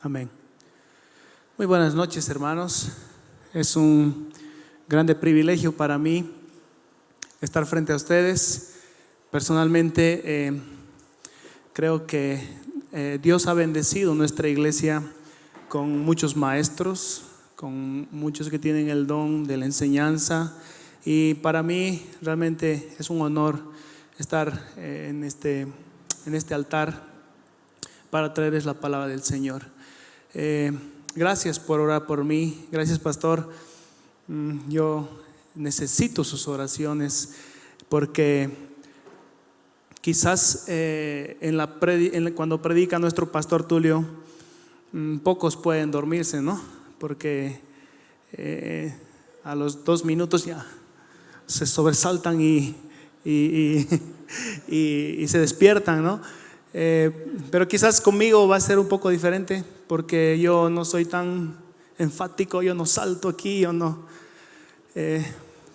Amén. Muy buenas noches, hermanos. Es un grande privilegio para mí estar frente a ustedes. Personalmente, creo que Dios ha bendecido nuestra iglesia con muchos maestros, con muchos que tienen el don de la enseñanza. Y para mí realmente es un honor estar en este altar para traerles la palabra del Señor. Gracias por orar por mí. Gracias, pastor. Yo necesito sus porque quizás cuando predica nuestro pastor Tulio, pocos pueden dormirse, ¿no? Porque a los 2 minutos ya se sobresaltan y se despiertan, ¿no? Pero quizás conmigo va a ser un poco diferente, porque yo no soy tan enfático, yo no salto aquí, yo no.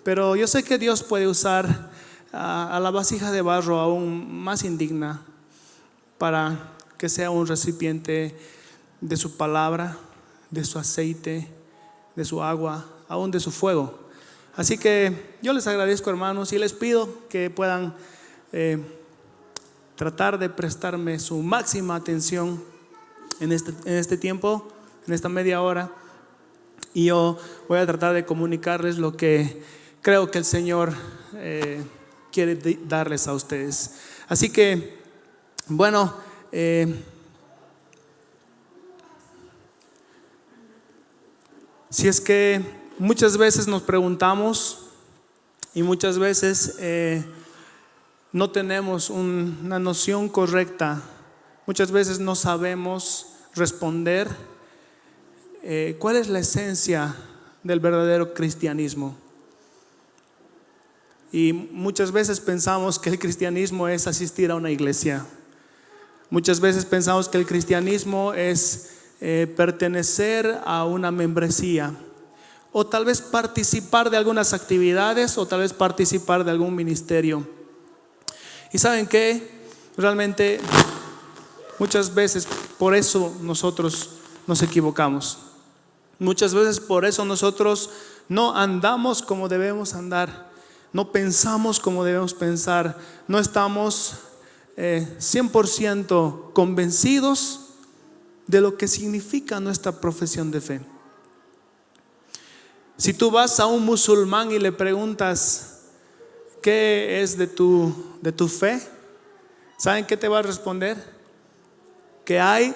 Pero yo sé que Dios puede usar a la vasija de barro aún más indigna para que sea un recipiente de su palabra, de su aceite, de su agua, aún de su fuego. Así que yo les agradezco, hermanos, y les pido que puedan tratar de prestarme su máxima atención en este tiempo, en esta media hora. Y yo voy a tratar de comunicarles lo que creo que el Señor quiere darles a ustedes. Así que, bueno, si es que muchas veces nos preguntamos y muchas veces no tenemos una noción correcta, muchas veces no sabemos responder cuál es la esencia del verdadero cristianismo. Y muchas veces pensamos que el cristianismo es asistir a una iglesia. Muchas veces pensamos que el cristianismo es pertenecer a una membresía, o tal vez participar de algunas actividades, o tal vez participar de algún ministerio. Y ¿saben qué? Realmente muchas veces por eso nosotros nos equivocamos. Muchas veces por eso nosotros no andamos como debemos andar, no pensamos como debemos pensar, no estamos 100% convencidos de lo que significa nuestra profesión de fe. Si tú vas a un musulmán y le preguntas ¿qué es de tu fe? ¿Saben qué te va a responder? Que hay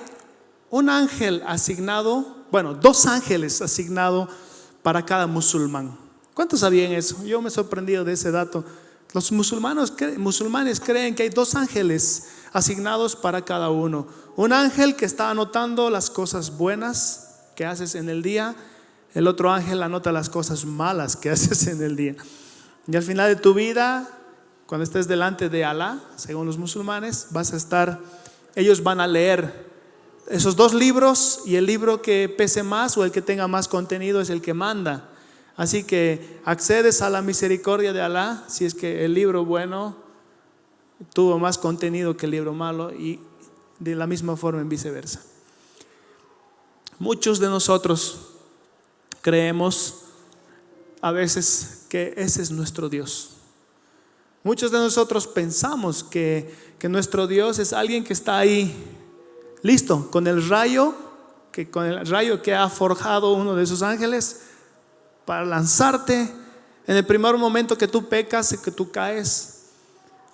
un ángel asignado, bueno, 2 ángeles asignados para cada musulmán. ¿Cuántos sabían eso? Yo me he sorprendido de ese dato. Los musulmanes creen que hay 2 ángeles asignados para cada uno. Un ángel que está anotando las cosas buenas que haces en el día. El otro ángel anota las cosas malas que haces en el día. Y al final de tu vida, cuando estés delante de Alá, según los musulmanes, ellos van a leer esos 2 libros, y el libro que pese más o el que tenga más contenido es el que manda. Así que accedes a la misericordia de Alá si es que el libro bueno tuvo más contenido que el libro malo, y de la misma forma en viceversa. Muchos de nosotros creemos a veces que ese es nuestro Dios. Muchos de nosotros pensamos que nuestro Dios es alguien que está ahí listo con el rayo que ha forjado uno de esos ángeles para lanzarte en el primer momento que tú pecas y que tú caes,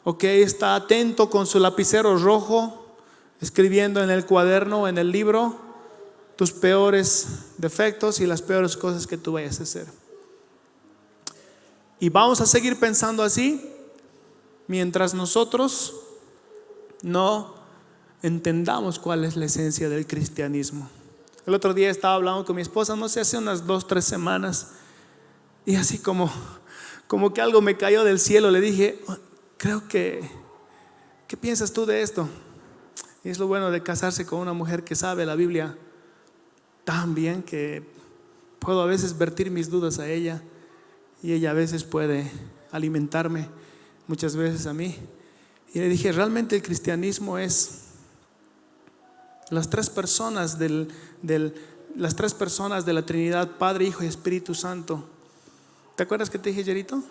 o que está atento con su lapicero rojo escribiendo en el cuaderno, en el libro, tus peores defectos y las peores cosas que tú vayas a hacer. Y vamos a seguir pensando así mientras nosotros no entendamos cuál es la esencia del cristianismo. El otro día estaba hablando con mi esposa, no sé, hace unas 2-3 semanas, y así como que algo me cayó del cielo. Le dije, ¿qué piensas tú de esto? Y es lo bueno de casarse con una mujer que sabe la Biblia tan bien, que puedo a veces vertir mis dudas a ella, y ella a veces puede alimentarme, muchas veces a mí. Y le dije, realmente el cristianismo es Las tres personas las tres personas de la Trinidad, Padre, Hijo y Espíritu Santo. ¿Te acuerdas que te dije, Yerito?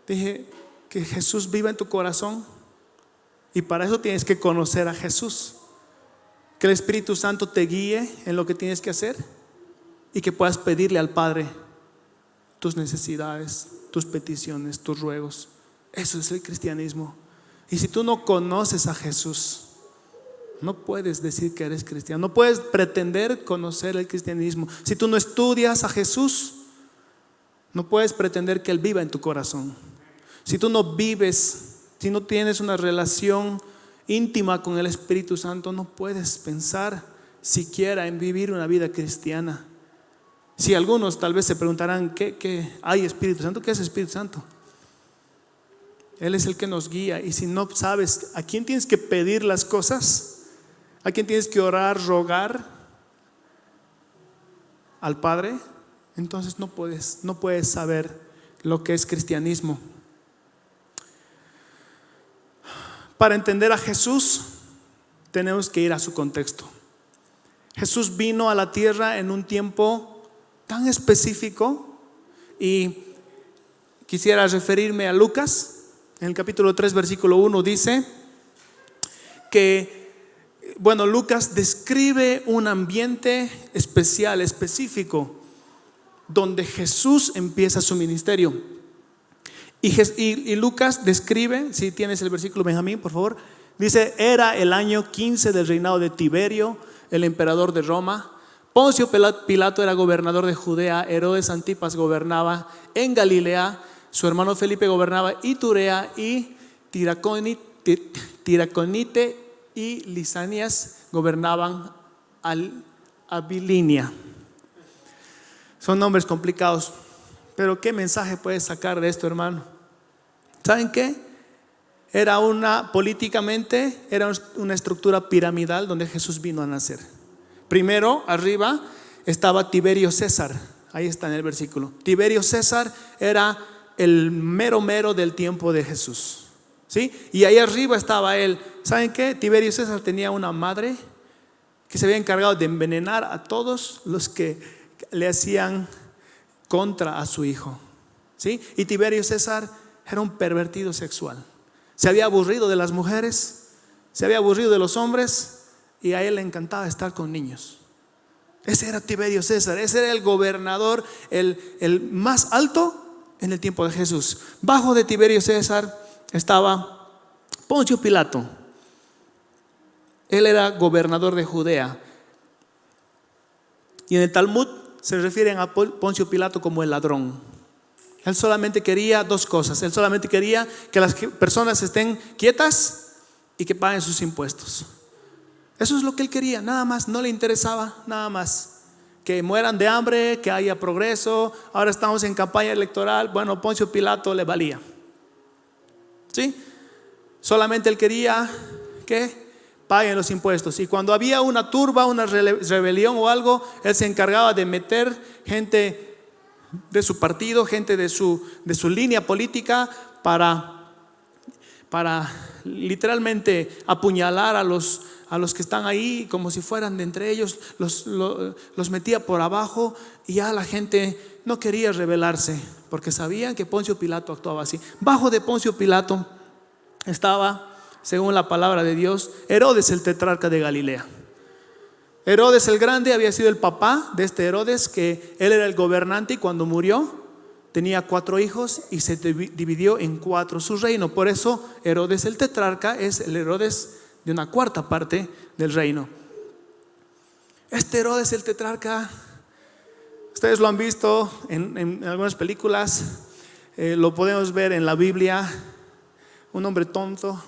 Dije que Jesús viva en tu corazón, y para eso tienes que conocer a Jesús. Que el Espíritu Santo te guíe en lo que tienes que hacer y que puedas pedirle al Padre tus necesidades, tus peticiones, tus ruegos. Eso es el cristianismo. Y si tú no conoces a Jesús, no puedes decir que eres cristiano. No puedes pretender conocer el cristianismo. Si tú no estudias a Jesús, no puedes pretender que Él viva en tu corazón. Si tú no vives, si no tienes una relación íntima con el Espíritu Santo, no puedes pensar siquiera en vivir una vida cristiana. Si algunos tal vez se preguntarán, ¿qué hay Espíritu Santo? ¿Qué es Espíritu Santo? Él es el que nos guía. Y si no sabes a quién tienes que pedir las cosas, a quién tienes que orar, rogar, al Padre, entonces no puedes saber lo que es cristianismo. Para entender a Jesús, tenemos que ir a su contexto. Jesús vino a la tierra en un tiempo tan específico, y quisiera referirme a Lucas. En el capítulo 3, versículo 1 dice que, Lucas describe un ambiente especial, específico, donde Jesús empieza su ministerio. Y Lucas describe, si tienes el versículo, Benjamín, por favor, dice: era el año 15 del reinado de Tiberio, el emperador de Roma. Poncio Pilato era gobernador de Judea. Herodes Antipas gobernaba en Galilea. Su hermano Felipe gobernaba Iturea y Tiraconite, y Lisanias gobernaban Abilinia. Son nombres complicados, pero ¿qué mensaje puedes sacar de esto, hermano? ¿Saben qué? Políticamente era una estructura piramidal donde Jesús vino a nacer. Primero, arriba estaba Tiberio César. Ahí está en el versículo. Tiberio César era el mero del tiempo de Jesús, ¿sí? Y ahí arriba estaba él. ¿Saben qué? Tiberio César tenía una madre que se había encargado de envenenar a todos los que le hacían contra a su hijo, ¿sí? Y Tiberio César era un pervertido sexual. Se había aburrido de las mujeres, se había aburrido de los hombres, y a él le encantaba estar con niños. Ese era Tiberio César. Ese era el gobernador, el más alto en el tiempo de Jesús. Bajo de Tiberio César estaba Poncio Pilato. Él era gobernador de Judea. Y en el Talmud se refieren a Poncio Pilato como el ladrón. Él solamente quería dos cosas. Él solamente quería que las personas estén quietas y que paguen sus impuestos. Eso es lo que él quería, nada más. No le interesaba nada más que mueran de hambre, que haya progreso. Ahora estamos en campaña electoral. Bueno, Poncio Pilato le valía, ¿sí? Solamente él quería que paguen los impuestos. Y cuando había una turba, una rebelión o algo, él se encargaba de meter gente de su partido, gente de su línea política, para literalmente apuñalar a los que están ahí, como si fueran de entre ellos. Los metía por abajo, y ya la gente no quería rebelarse porque sabían que Poncio Pilato actuaba así. Bajo de Poncio Pilato estaba, según la palabra de Dios, Herodes, el tetrarca de Galilea. Herodes el Grande había sido el papá de este Herodes, que él era el gobernante, y cuando murió tenía 4 hijos y se dividió en 4 su reino. Por eso Herodes el tetrarca es el Herodes de una 4ª parte del reino. Este Herodes el tetrarca, ustedes lo han visto en algunas películas, lo podemos ver en la Biblia. Un hombre tonto,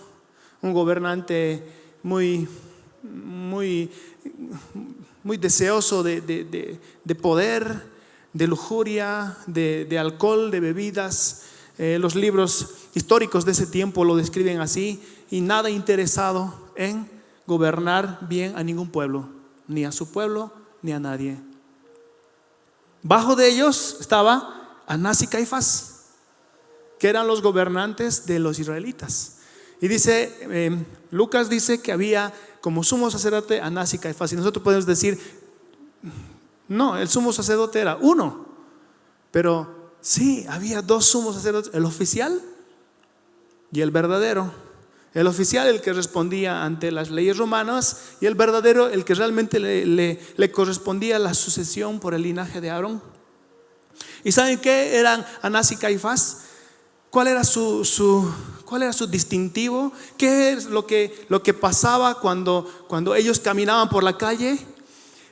un gobernante muy deseoso de poder, de lujuria, de alcohol, de bebidas. Los libros históricos de ese tiempo lo describen así, y nada interesado en gobernar bien a ningún pueblo, ni a su pueblo, ni a nadie. Bajo de ellos estaba Anás y Caifás, que eran los gobernantes de los israelitas. Y dice, Lucas dice que había como sumo sacerdote Anás y Caifás. Y nosotros podemos decir, no, el sumo sacerdote era uno. Pero sí, había dos sumos sacerdotes, el oficial y el verdadero. El oficial, el que respondía ante las leyes romanas, y el verdadero, el que realmente le correspondía la sucesión por el linaje de Aarón. ¿Y saben qué eran Anás y Caifás? ¿Cuál era su distintivo? ¿Qué es lo que pasaba cuando ellos caminaban por la calle?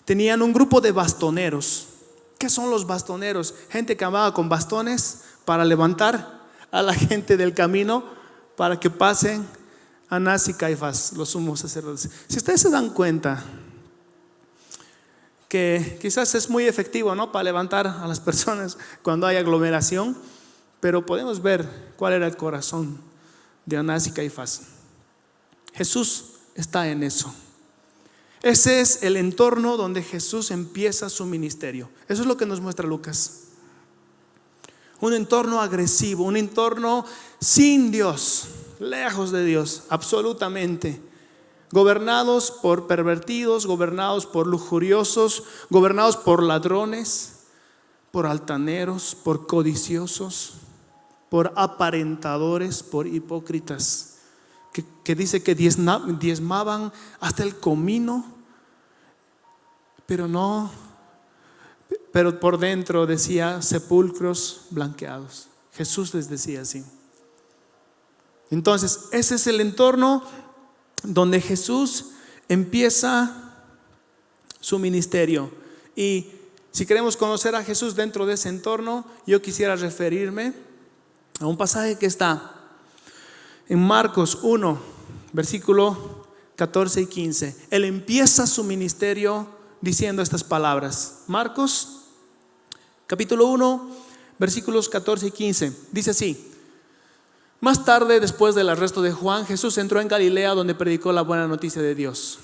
Tenían un grupo de bastoneros. ¿Qué son los bastoneros? Gente que andaba con bastones para levantar a la gente del camino para que pasen Anás y Caifás, los sumos sacerdotes. Si ustedes se dan cuenta que quizás es muy efectivo, ¿no?, para levantar a las personas cuando hay aglomeración, pero podemos ver cuál era el corazón de Anás y Caifás. Jesús está en eso. Ese es el entorno donde Jesús empieza su ministerio. Eso es lo que nos muestra Lucas. Un entorno agresivo, un entorno sin Dios, lejos de Dios, absolutamente. Gobernados por pervertidos, gobernados por lujuriosos, gobernados por ladrones, por altaneros, por codiciosos, por aparentadores, por hipócritas, que dice que diezmaban hasta el comino, pero por dentro decía sepulcros blanqueados. Jesús les decía así. Entonces, ese es el entorno donde Jesús empieza su ministerio. Y si queremos conocer a Jesús dentro de ese entorno, yo quisiera referirme a un pasaje que está en Marcos 1, versículo 14 y 15. Él empieza su ministerio diciendo estas palabras. Marcos capítulo 1, versículos 14 y 15. Dice así: más tarde, después del arresto de Juan, Jesús entró en Galilea, donde predicó la buena noticia de Dios.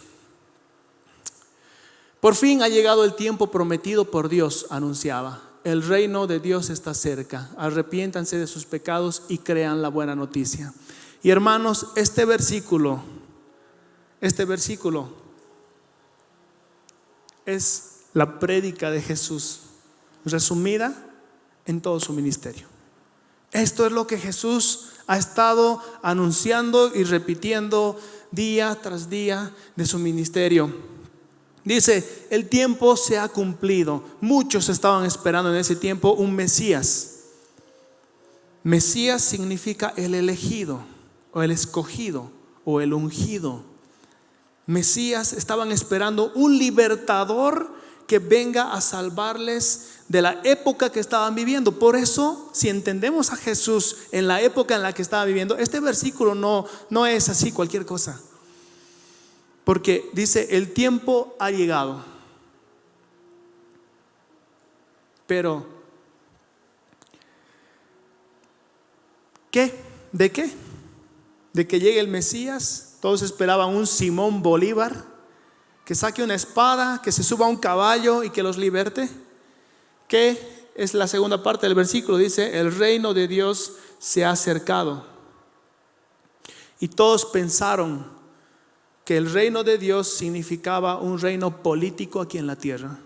Por fin ha llegado el tiempo prometido por Dios, anunciaba. El reino de Dios está cerca. Arrepiéntanse de sus pecados y crean la buena noticia. Y hermanos, este versículo es la prédica de Jesús resumida en todo su ministerio. Esto es lo que Jesús ha estado anunciando y repitiendo día tras día de su ministerio. Dice, el tiempo se ha cumplido. Muchos estaban esperando en ese tiempo un Mesías. Mesías significa el elegido, o el escogido, o el ungido. Mesías, estaban esperando un libertador que venga a salvarles de la época que estaban viviendo. Por eso, si entendemos a Jesús en la época en la que estaba viviendo, este versículo no es así cualquier cosa. Porque dice, el tiempo ha llegado. Pero ¿qué? ¿De qué? ¿De que llegue el Mesías? Todos esperaban un Simón Bolívar, que saque una espada, que se suba a un caballo y que los liberte. ¿Qué es la segunda parte del versículo? Dice, el reino de Dios se ha acercado. Y todos pensaron que el reino de Dios significaba un reino político aquí en la tierra.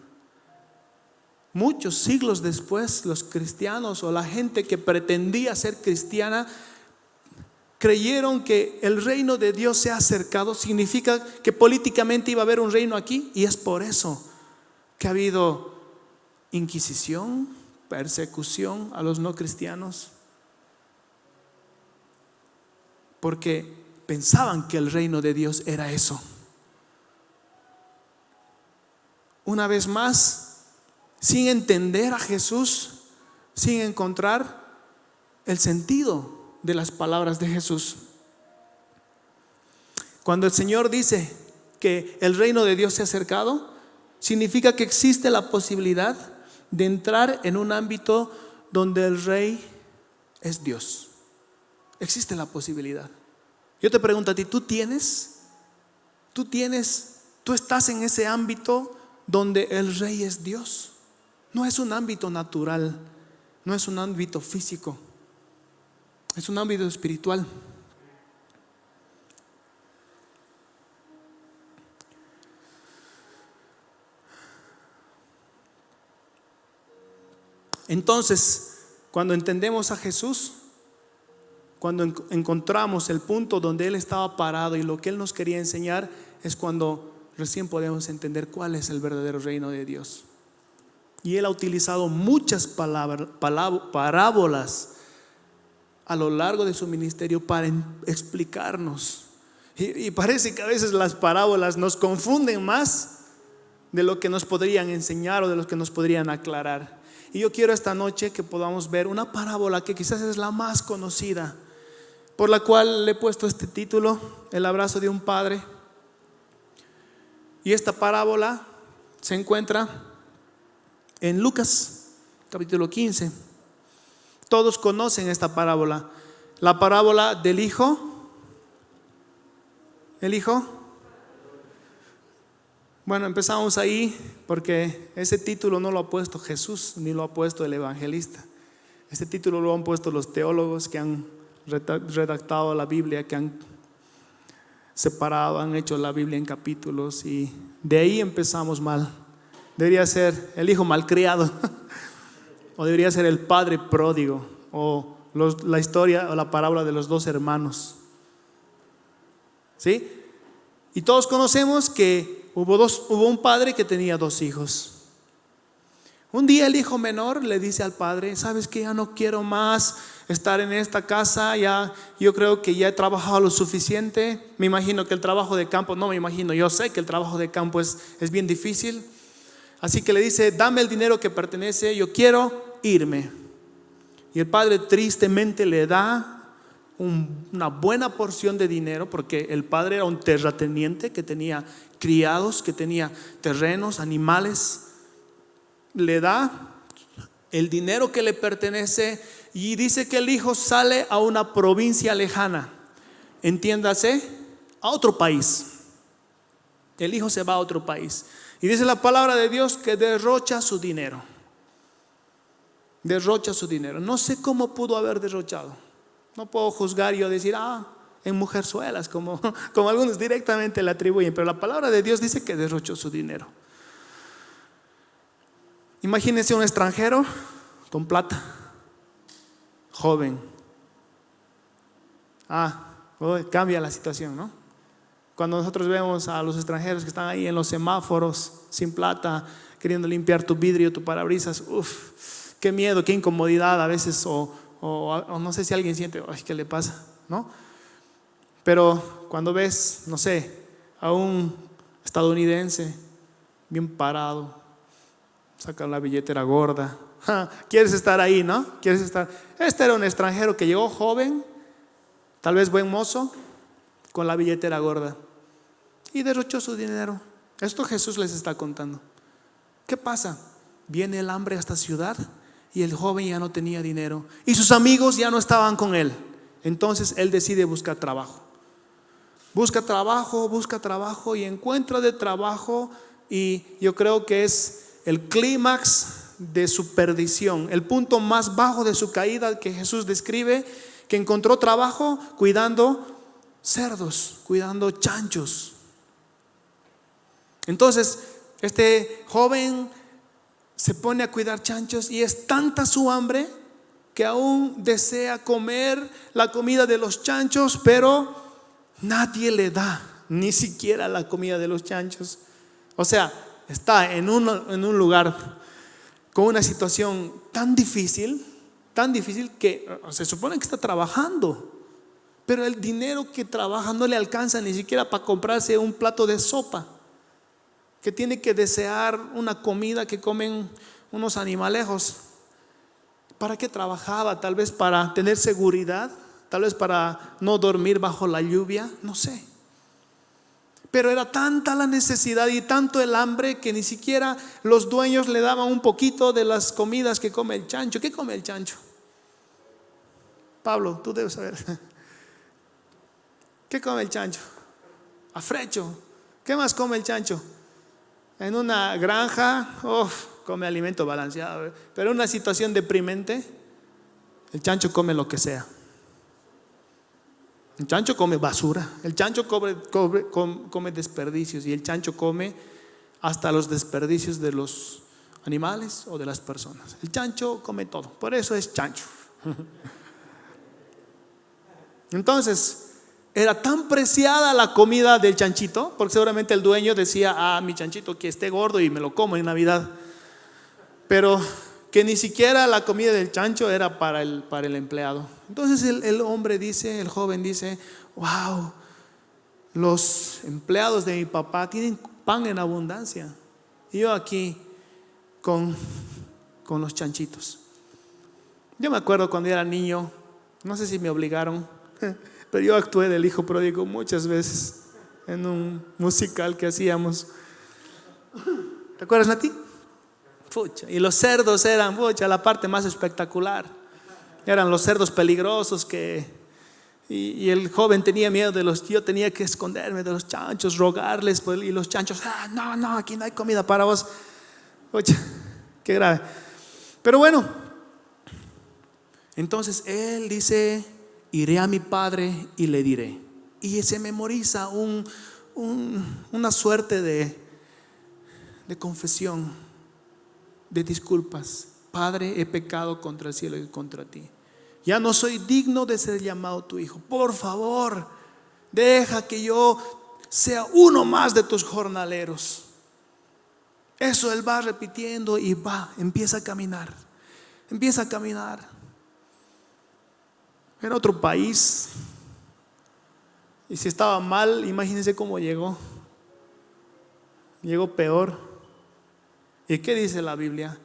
Muchos siglos después, los cristianos o la gente que pretendía ser cristiana creyeron que el reino de Dios se ha acercado. Significa que políticamente iba a haber un reino aquí, y es por eso que ha habido inquisición, persecución a los no cristianos, porque pensaban que el reino de Dios era eso. Una vez más, sin entender a Jesús, sin encontrar el sentido de las palabras de Jesús. Cuando el Señor dice que el reino de Dios se ha acercado, significa que existe la posibilidad de entrar en un ámbito donde el rey es Dios. Existe la posibilidad. Yo te pregunto a ti, ¿tú estás en ese ámbito donde el rey es Dios? No es un ámbito natural, no es un ámbito físico, es un ámbito espiritual. Entonces, cuando entendemos a Jesús, cuando encontramos el punto donde Él estaba parado y lo que Él nos quería enseñar, es cuando recién podemos entender cuál es el verdadero reino de Dios. Y Él ha utilizado muchas parábolas a lo largo de su ministerio para explicarnos. Y parece que a veces las parábolas nos confunden más de lo que nos podrían enseñar o de lo que nos podrían aclarar. Y yo quiero esta noche que podamos ver una parábola que quizás es la más conocida, por la cual le he puesto este título, El abrazo de un padre. Y esta parábola se encuentra en Lucas capítulo 15. Todos conocen esta parábola, la parábola del hijo. ¿El hijo? Bueno, empezamos ahí porque ese título no lo ha puesto Jesús ni lo ha puesto el evangelista. Este título lo han puesto los teólogos que han redactado la Biblia, que han separado, han hecho la Biblia en capítulos, y de ahí empezamos mal. Debería ser el hijo malcriado o debería ser el padre pródigo, o la historia o la parábola de los dos hermanos. ¿Sí? Y todos conocemos que hubo un padre que tenía dos hijos. Un día el hijo menor le dice al padre: ¿sabes qué? Ya no quiero más estar en esta casa, ya, yo creo que ya he trabajado lo suficiente. Me imagino que el trabajo de campo, no me imagino, yo sé que el trabajo de campo es bien difícil. Así que le dice: dame el dinero que pertenece, yo quiero irme. Y el padre tristemente le da una buena porción de dinero, porque el padre era un terrateniente que tenía criados, que tenía terrenos, animales. Le da el dinero que le pertenece y dice que el hijo sale a una provincia lejana, entiéndase, a otro país. El hijo se va a otro país y dice la palabra de Dios que derrocha su dinero. Derrocha su dinero. No sé cómo pudo haber derrochado. No puedo juzgar yo, decir en mujerzuelas, como algunos directamente le atribuyen, pero la palabra de Dios dice que derrochó su dinero. Imagínense un extranjero con plata, joven. Cambia la situación, ¿no? Cuando nosotros vemos a los extranjeros que están ahí en los semáforos sin plata, queriendo limpiar tu vidrio, tu parabrisas, qué miedo, qué incomodidad a veces, o no sé si alguien siente, ¿qué le pasa? ¿No? Pero cuando ves, no sé, a un estadounidense bien parado, saca la billetera gorda, quieres estar ahí, ¿no? Quieres estar. Este era un extranjero que llegó joven, tal vez buen mozo, con la billetera gorda, y derrochó su dinero. Esto Jesús les está contando. ¿Qué pasa? Viene el hambre a esta ciudad y el joven ya no tenía dinero y sus amigos ya no estaban con él. Entonces él decide buscar trabajo. Busca trabajo y encuentra de trabajo, y yo creo que es el clímax de su perdición, el punto más bajo de su caída que Jesús describe, que encontró trabajo cuidando cerdos, cuidando chanchos. Entonces este joven se pone a cuidar chanchos y es tanta su hambre que aún desea comer la comida de los chanchos, pero nadie le da ni siquiera la comida de los chanchos. O sea, está en un lugar con una situación tan difícil que se supone que está trabajando, pero el dinero que trabaja no le alcanza ni siquiera para comprarse un plato de sopa, que tiene que desear una comida que comen unos animalejos. ¿Para qué trabajaba? Tal vez para tener seguridad, tal vez para no dormir bajo la lluvia, no sé. Pero era tanta la necesidad y tanto el hambre que ni siquiera los dueños le daban un poquito de las comidas que come el chancho. ¿Qué come el chancho? Pablo, tú debes saber. ¿Qué come el chancho? Afrecho. ¿Qué más come el chancho? En una granja, come alimento balanceado. Pero en una situación deprimente, el chancho come lo que sea. El chancho come basura, el chancho come desperdicios, y el chancho come hasta los desperdicios de los animales o de las personas. El chancho come todo, por eso es chancho. Entonces, era tan preciada la comida del chanchito, porque seguramente el dueño decía: mi chanchito que esté gordo y me lo como en Navidad. Pero que ni siquiera la comida del chancho era para el empleado. Entonces el hombre dice, el joven dice: wow, los empleados de mi papá tienen pan en abundancia, y yo aquí con los chanchitos. Yo me acuerdo cuando era niño, no sé si me obligaron, pero yo actué del hijo pródigo muchas veces en un musical que hacíamos. ¿Te acuerdas, Nati? Pucha, y los cerdos eran, la parte más espectacular. Eran los cerdos peligrosos y el joven tenía miedo yo tenía que esconderme de los chanchos, rogarles, y los chanchos: no, aquí no hay comida para vos. Pucha, qué grave. Pero bueno, entonces él dice: iré a mi padre y le diré. Y se memoriza una suerte de confesión, de disculpas. Padre, he pecado contra el cielo y contra ti. Ya no soy digno de ser llamado tu hijo. Por favor, deja que yo sea uno más de tus jornaleros. Eso él va repitiendo y empieza a caminar. Empieza a caminar. Era otro país. Y si estaba mal, imagínense cómo llegó. Llegó peor. ¿Y qué dice la Biblia?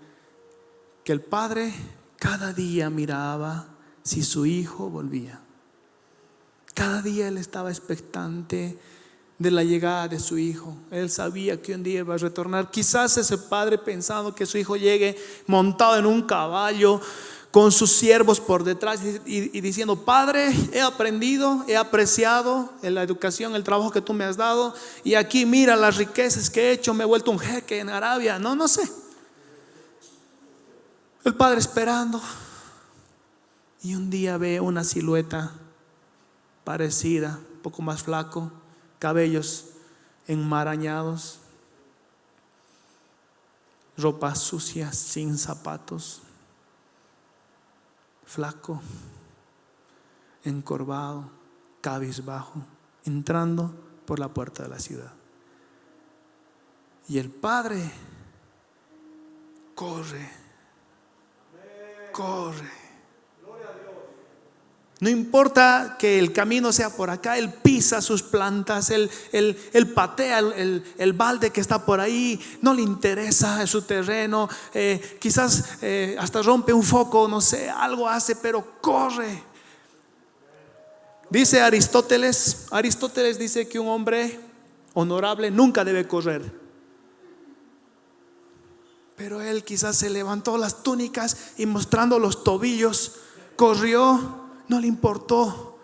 Que el padre cada día miraba si su hijo volvía. Cada día él estaba expectante de la llegada de su hijo. Él sabía que un día iba a retornar. Quizás ese padre pensando que su hijo llegue montado en un caballo, con sus siervos por detrás, y diciendo: Padre, he aprendido, he apreciado en la educación, el trabajo que tú me has dado, y aquí mira las riquezas que he hecho, me he vuelto un jeque en Arabia. No sé. El padre esperando, y un día ve una silueta parecida, un poco más flaco, cabellos enmarañados, ropa sucia, sin zapatos, flaco, encorvado, cabizbajo, entrando por la puerta de la ciudad. Y el padre corre. No importa que el camino sea por acá, él pisa sus plantas, él patea el balde que está por ahí, no le interesa, es su terreno, quizás hasta rompe un foco, no sé, algo hace, pero corre. Dice Aristóteles dice que un hombre honorable nunca debe correr. Pero él quizás se levantó las túnicas y mostrando los tobillos, corrió. No le importó.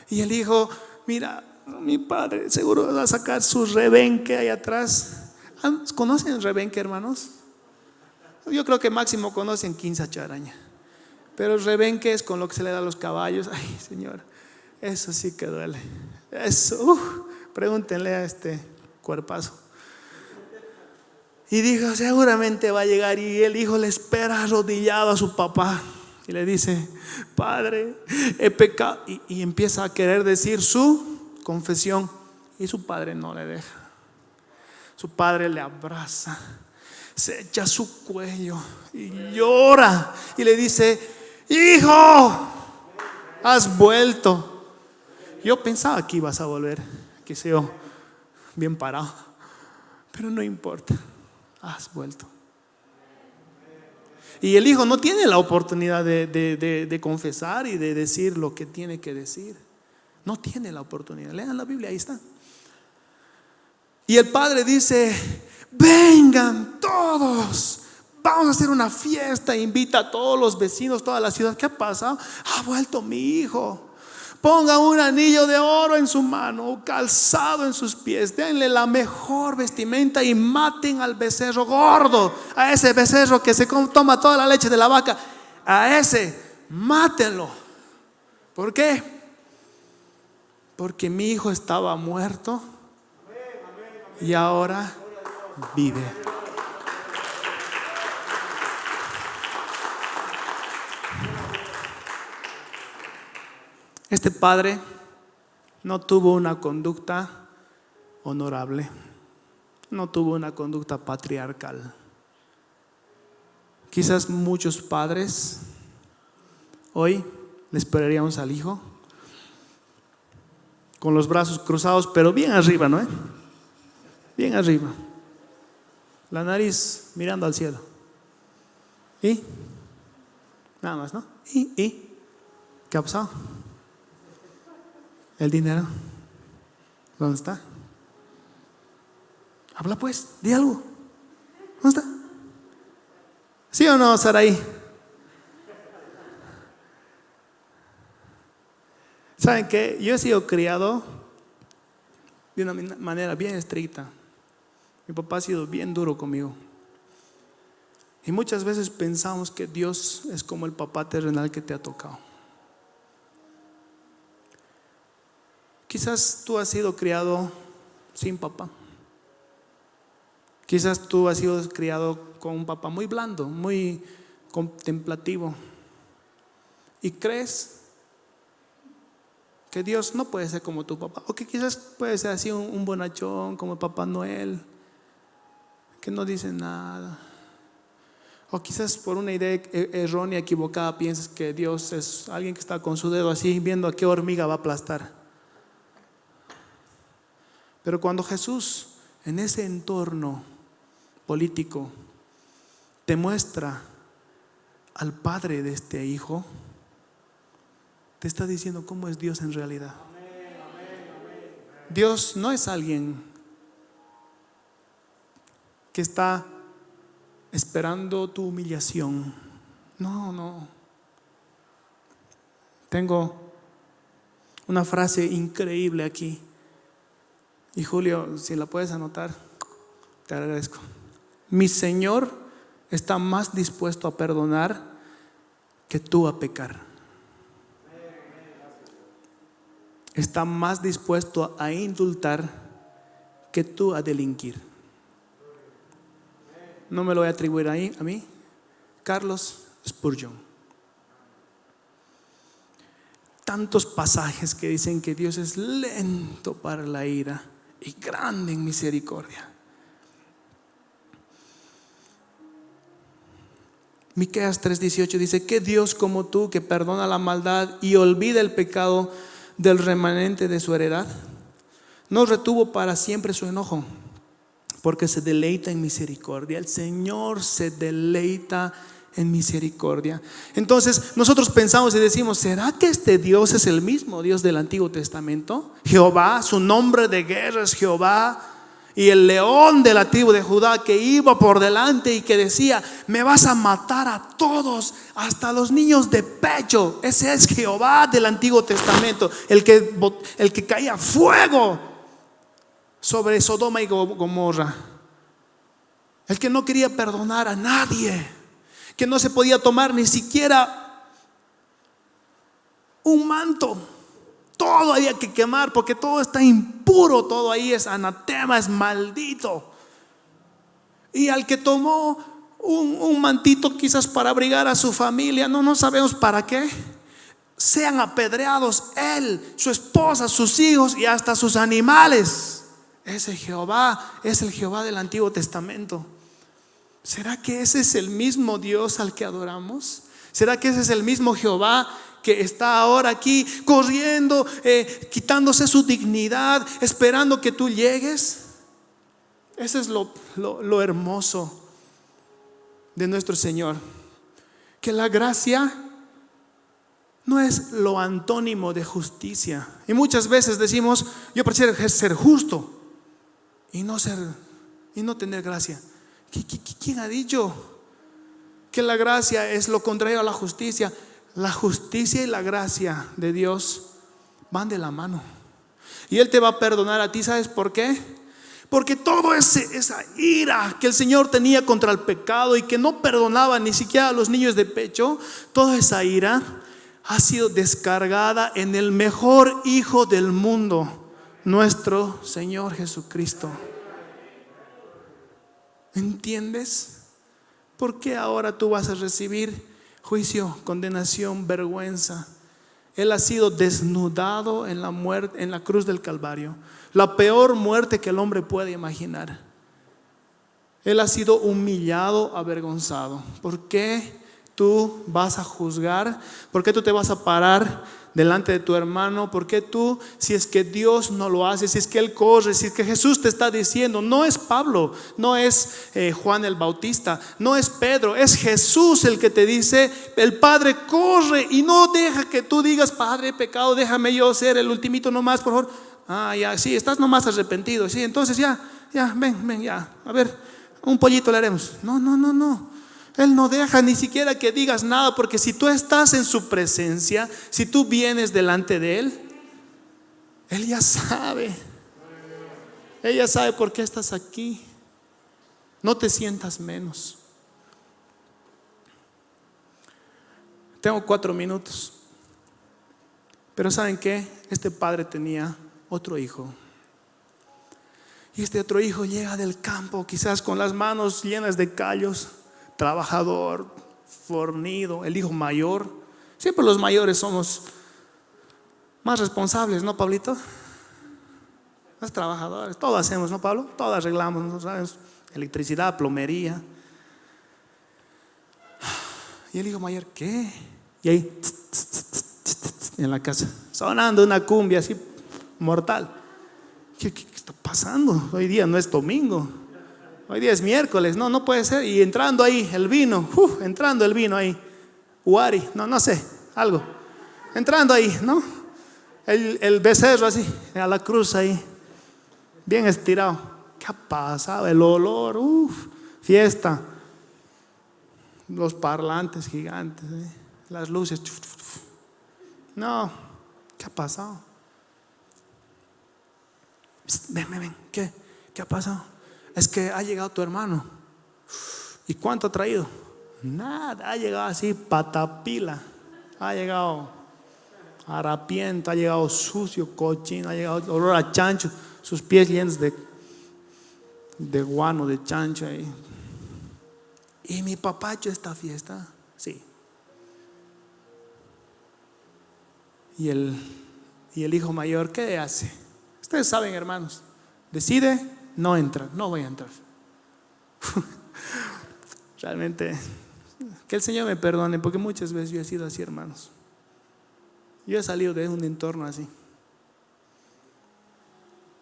Y el hijo: mira, mi padre seguro va a sacar su rebenque ahí atrás. ¿Conocen el rebenque, hermanos? Yo creo que máximo conocen quinza charaña, pero el rebenque es con lo que se le da a los caballos. Ay, Señor, eso sí que duele. Eso, pregúntenle a este cuerpazo. Y dijo: seguramente va a llegar. Y el hijo le espera arrodillado a su papá y le dice: Padre, he pecado. Y empieza a querer decir su confesión, y su padre no le deja. Su padre le abraza, se echa a su cuello y llora y le dice: hijo, has vuelto. Yo pensaba que ibas a volver, que sea bien parado, pero no importa, has vuelto. Y el hijo no tiene la oportunidad de confesar y de decir lo que tiene que decir. No tiene la oportunidad. Lean la Biblia, ahí está. Y el padre dice: vengan todos, vamos a hacer una fiesta. Invita a todos los vecinos, toda la ciudad. ¿Qué pasa? Ha vuelto mi hijo. Pongan un anillo de oro en su mano, calzado en sus pies, denle la mejor vestimenta y maten al becerro gordo, a ese becerro que se toma toda la leche de la vaca. A ese, mátenlo. ¿Por qué? Porque mi hijo estaba muerto y ahora vive. Este padre no tuvo una conducta honorable, no tuvo una conducta patriarcal. Quizás muchos padres hoy le esperaríamos al hijo con los brazos cruzados, pero bien arriba, ¿no? Bien arriba, la nariz mirando al cielo. Y nada más, ¿no? ¿Y qué ha pasado? El dinero, ¿dónde está? Habla pues, di algo. ¿Dónde está? ¿Sí o no, Saraí? ¿Saben qué? Yo he sido criado de una manera bien estricta. Mi papá ha sido bien duro conmigo. Y muchas veces pensamos que Dios es como el papá terrenal que te ha tocado. Quizás tú has sido criado sin papá. Quizás tú has sido criado con un papá muy blando, muy contemplativo. Y crees que Dios no puede ser como tu papá. O que quizás puede ser así un bonachón como Papá Noel, que no dice nada. O quizás por una idea errónea, equivocada, piensas que Dios es alguien que está con su dedo así viendo a qué hormiga va a aplastar. Pero cuando Jesús en ese entorno político te muestra al padre de este hijo, te está diciendo cómo es Dios en realidad. Dios no es alguien que está esperando tu humillación. No. Tengo una frase increíble aquí. Y Julio, si la puedes anotar, te agradezco. Mi Señor está más dispuesto a perdonar que tú a pecar. Está más dispuesto a indultar que tú a delinquir. No me lo voy a atribuir a mí. Carlos Spurgeon. Tantos pasajes que dicen que Dios es lento para la ira y grande en misericordia. Miqueas 3:18 dice: ¿qué Dios como tú que perdona la maldad y olvida el pecado del remanente de su heredad? No retuvo para siempre su enojo, porque se deleita en misericordia. El Señor se deleita en misericordia. Entonces nosotros pensamos y decimos: ¿será que este Dios es el mismo Dios del Antiguo Testamento? Jehová, su nombre de guerra es Jehová, y el león de la tribu de Judá que iba por delante y que decía: me vas a matar a todos, hasta los niños de pecho. Ese es Jehová del Antiguo Testamento, el que caía fuego sobre Sodoma y Gomorra, el que no quería perdonar a nadie, que no se podía tomar ni siquiera un manto. Todo había que quemar porque todo está impuro, todo ahí es anatema, es maldito. Y al que tomó un mantito quizás para abrigar a su familia, no sabemos para qué, sean apedreados él, su esposa, sus hijos y hasta sus animales. Ese Jehová es el Jehová del Antiguo Testamento. ¿Será que ese es el mismo Dios al que adoramos? ¿Será que ese es el mismo Jehová que está ahora aquí corriendo, quitándose su dignidad, esperando que tú llegues? Ese es lo hermoso de nuestro Señor, que la gracia no es lo antónimo de justicia. Y muchas veces decimos: yo prefiero ser justo y no tener gracia. ¿Quién ha dicho que la gracia es lo contrario a la justicia? La justicia y la gracia de Dios van de la mano. Y Él te va a perdonar a ti. ¿Sabes por qué? Porque toda esa ira que el Señor tenía contra el pecado y que no perdonaba ni siquiera a los niños de pecho, toda esa ira ha sido descargada en el mejor Hijo del mundo, nuestro Señor Jesucristo. ¿Entiendes? ¿Por qué ahora tú vas a recibir juicio, condenación, vergüenza Él ha sido desnudado en la muerte, en la cruz del Calvario, la peor muerte que el hombre puede imaginar. Él ha sido humillado, avergonzado. ¿Por qué tú vas a juzgar? ¿Por qué tú te vas a parar delante de tu hermano? ¿Por qué tú, si es que Dios no lo hace, si es que Él corre, si es que Jesús te está diciendo? No es Pablo, no es Juan el Bautista, no es Pedro, es Jesús el que te dice: el Padre corre y no deja que tú digas: Padre, he pecado, déjame yo ser el ultimito nomás, por favor. Ya, sí, estás nomás arrepentido. Sí, entonces ya, ven, ya, a ver, un pollito le haremos. No. Él no deja ni siquiera que digas nada, porque si tú estás en su presencia, si tú vienes delante de Él, Él ya sabe. Ella sabe por qué estás aquí. No te sientas menos. Tengo 4 minutos. Pero ¿saben qué? Este padre tenía otro hijo. Y este otro hijo llega del campo, quizás con las manos llenas de callos, trabajador, fornido, el hijo mayor. Siempre los mayores somos más responsables, ¿no, Pablito? Más trabajadores, todo hacemos, ¿no, Pablo? Todo arreglamos, ¿no sabes? Electricidad, plomería. Y el hijo mayor, ¿qué? Y ahí, en la casa, sonando una cumbia así mortal. ¿Qué está pasando? Hoy día no es domingo, hoy día es miércoles, no puede ser. Y entrando ahí el vino, entrando el vino ahí, Uari, no sé, algo. Entrando ahí, ¿no? El becerro así, a la cruz ahí, bien estirado. ¿Qué ha pasado? El olor, fiesta. Los parlantes gigantes, las luces. No, ¿qué ha pasado? Ven, ¿qué ha pasado? Es que ha llegado tu hermano. ¿Y cuánto ha traído? Nada, ha llegado así patapila. Ha llegado harapiento, ha llegado sucio, cochino, ha llegado olor a chancho, sus pies llenos de guano, de chancho ahí. ¿Y mi papá ha hecho esta fiesta? Sí. Y el hijo mayor, ¿qué hace? Ustedes saben, hermanos, decide no entrar, no voy a entrar. Realmente, que el Señor me perdone, porque muchas veces yo he sido así, hermanos. Yo he salido de un entorno así.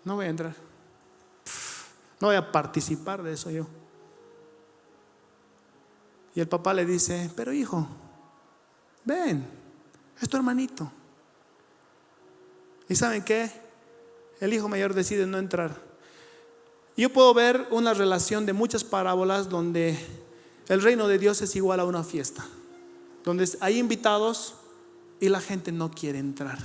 No voy a entrar, no voy a participar de eso yo. Y el papá le dice: pero hijo, ven, es tu hermanito. ¿Y saben qué? El hijo mayor decide no entrar. Yo puedo ver una relación de muchas parábolas donde el reino de Dios es igual a una fiesta, donde hay invitados y la gente no quiere entrar.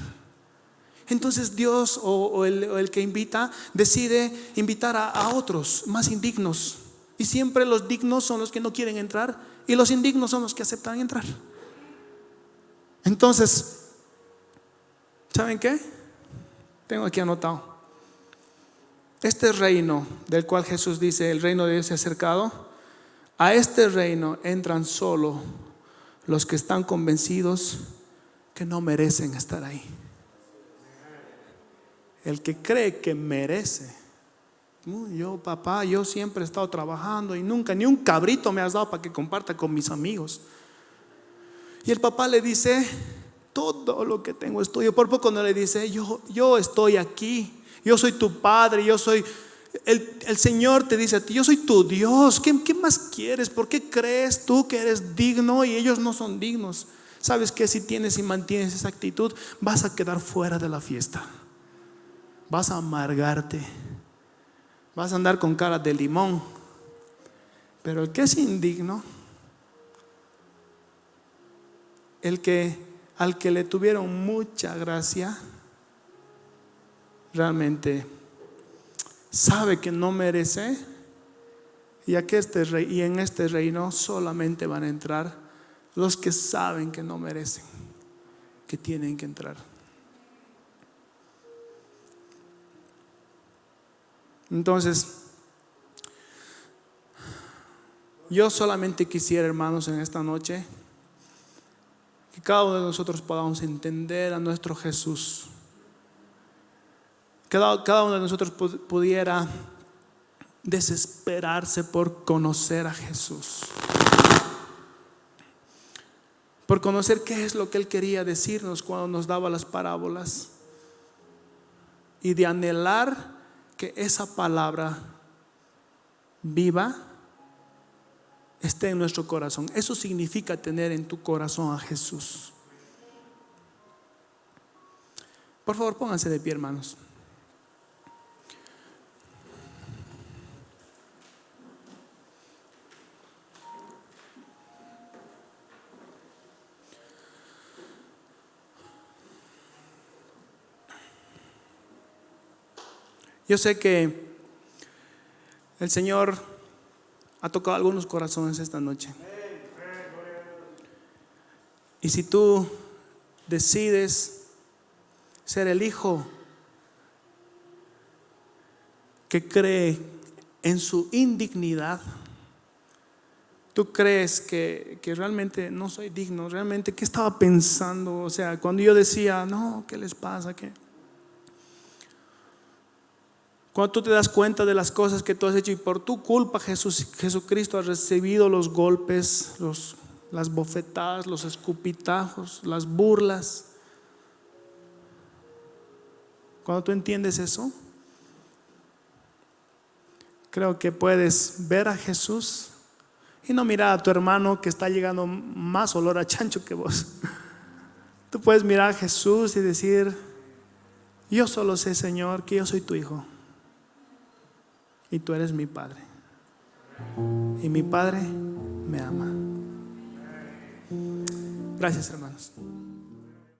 Entonces Dios o el que invita decide invitar a otros más indignos. Y siempre los dignos son los que no quieren entrar y los indignos son los que aceptan entrar. Entonces, ¿saben qué? Tengo aquí anotado. Este reino del cual Jesús dice: el reino de Dios se ha acercado. A este reino entran solo los que están convencidos que no merecen estar ahí. El que cree que merece. Yo, papá, yo siempre he estado trabajando y nunca ni un cabrito me has dado para que comparta con mis amigos. Y el papá le dice: todo lo que tengo es tuyo. Por poco no le dice: yo estoy aquí, yo soy tu padre, yo soy el Señor te dice a ti: yo soy tu Dios. ¿Qué más quieres? ¿Por qué crees tú que eres digno y ellos no son dignos? ¿Sabes que si tienes y mantienes esa actitud, vas a quedar fuera de la fiesta? Vas a amargarte, vas a andar con cara de limón. Pero el que es indigno, al que le tuvieron mucha gracia, realmente sabe que no merece. Y en este reino solamente van a entrar los que saben que no merecen, que tienen que entrar. Entonces, yo solamente quisiera, hermanos, en esta noche, que cada uno de nosotros podamos entender a nuestro Jesús. Cada uno de nosotros pudiera desesperarse por conocer a Jesús, por conocer qué es lo que Él quería decirnos cuando nos daba las parábolas, y de anhelar que esa palabra viva esté en nuestro corazón. Eso significa tener en tu corazón a Jesús. Por favor, pónganse de pie, hermanos. Yo sé que el Señor ha tocado algunos corazones esta noche. Y si tú decides ser el hijo que cree en su indignidad, tú crees que realmente no soy digno, realmente ¿qué estaba pensando? O sea, cuando yo decía, no, ¿qué les pasa? ¿Qué? Cuando tú te das cuenta de las cosas que tú has hecho y por tu culpa Jesucristo ha recibido los golpes, las bofetadas, los escupitajos, las burlas. Cuando tú entiendes eso, creo que puedes ver a Jesús y no mirar a tu hermano que está llegando más olor a chancho que vos. Tú puedes mirar a Jesús y decir, yo solo sé, Señor, que yo soy tu hijo y tú eres mi Padre, y mi Padre me ama. Gracias, hermanos.